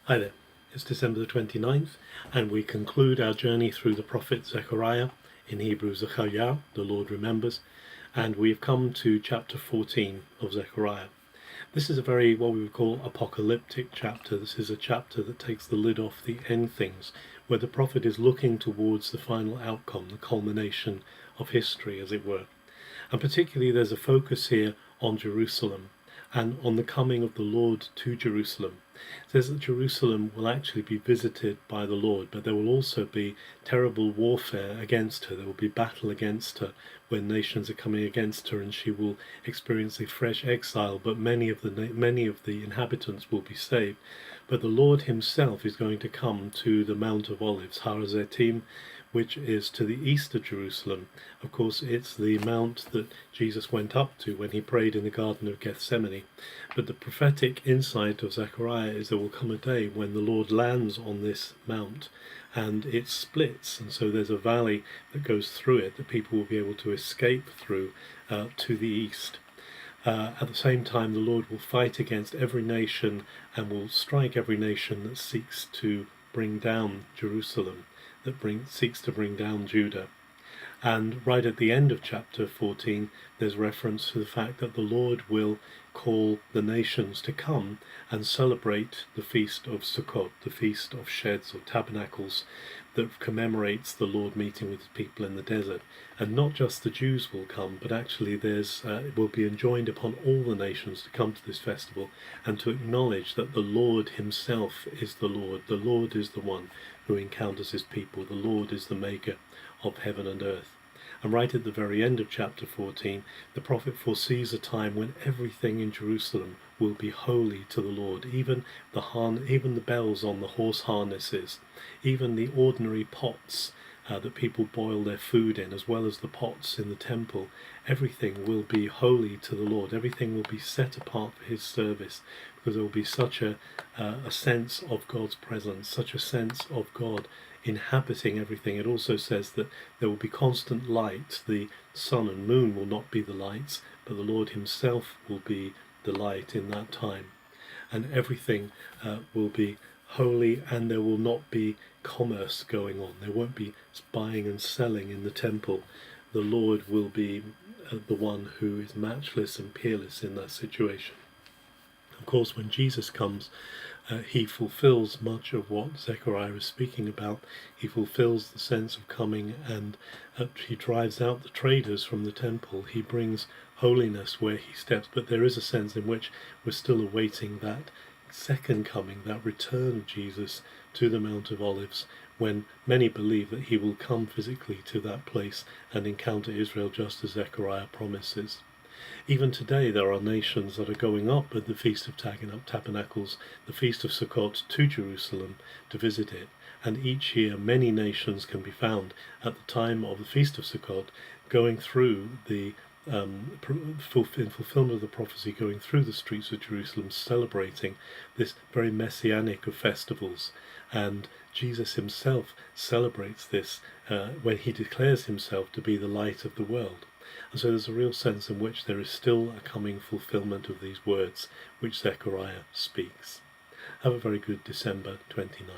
Hi there, it's December the 29th, and we conclude our journey through the prophet Zechariah, in Hebrew Zechariah, the Lord remembers, and we've come to chapter 14 of Zechariah. This is a very, what we would call, apocalyptic chapter. This is a chapter that takes the lid off the end things, where the prophet is looking towards the final outcome, the culmination of history, as it were. And particularly there's a focus here on Jerusalem and on the coming of the Lord to Jerusalem. It says that Jerusalem will actually be visited by the Lord, but there will also be terrible warfare against her. There will be battle against her when nations are coming against her, and she will experience a fresh exile, but many of the inhabitants will be saved. But the Lord himself is going to come to the Mount of Olives, Har Zetim, which is to the east of Jerusalem. Of course, it's the mount that Jesus went up to when he prayed in the Garden of Gethsemane. But the prophetic insight of Zechariah is there will come a day when the Lord lands on this mount and it splits, and so there's a valley that goes through it that people will be able to escape through to the east. At the same time, the Lord will fight against every nation and will strike every nation that seeks to bring down Jerusalem, that seeks to bring down Judah. And right at the end of chapter 14, there's reference to the fact that the Lord will call the nations to come and celebrate the feast of Sukkot, the feast of sheds or tabernacles, that commemorates the Lord meeting with his people in the desert. And not just the Jews will come, but actually it will be enjoined upon all the nations to come to this festival and to acknowledge that the Lord himself is the Lord. The Lord is the one who encounters his people. The Lord is the maker of heaven and earth. And right at the very end of chapter 14, the prophet foresees a time when everything in Jerusalem will be holy to the Lord, even the bells on the horse harnesses, even the ordinary pots that people boil their food in, as well as the pots in the temple. Everything will be holy to the Lord. Everything will be set apart for his service, because there will be such a sense of God's presence, such a sense of God inhabiting everything. It also says that there will be constant light. The sun and moon will not be the lights, but the Lord himself will be the light in that time. And everything will be holy, and there will not be commerce going on. There won't be buying and selling in the temple. The Lord will be the one who is matchless and peerless in that situation. Of course, when Jesus comes, he fulfills much of what Zechariah is speaking about. He fulfills the sense of coming, and he drives out the traders from the temple. He brings holiness where he steps, but there is a sense in which we're still awaiting that second coming, that return of Jesus to the Mount of Olives, when many believe that he will come physically to that place and encounter Israel just as Zechariah promises. Even today there are nations that are going up at the Feast of Tabernacles, the Feast of Sukkot, to Jerusalem to visit it. And each year many nations can be found at the time of the Feast of Sukkot going through the fulfillment of the prophecy, going through the streets of Jerusalem, celebrating this very messianic of festivals. And Jesus himself celebrates this when he declares himself to be the light of the world. And so there's a real sense in which there is still a coming fulfillment of these words which Zechariah speaks. Have a very good December 29.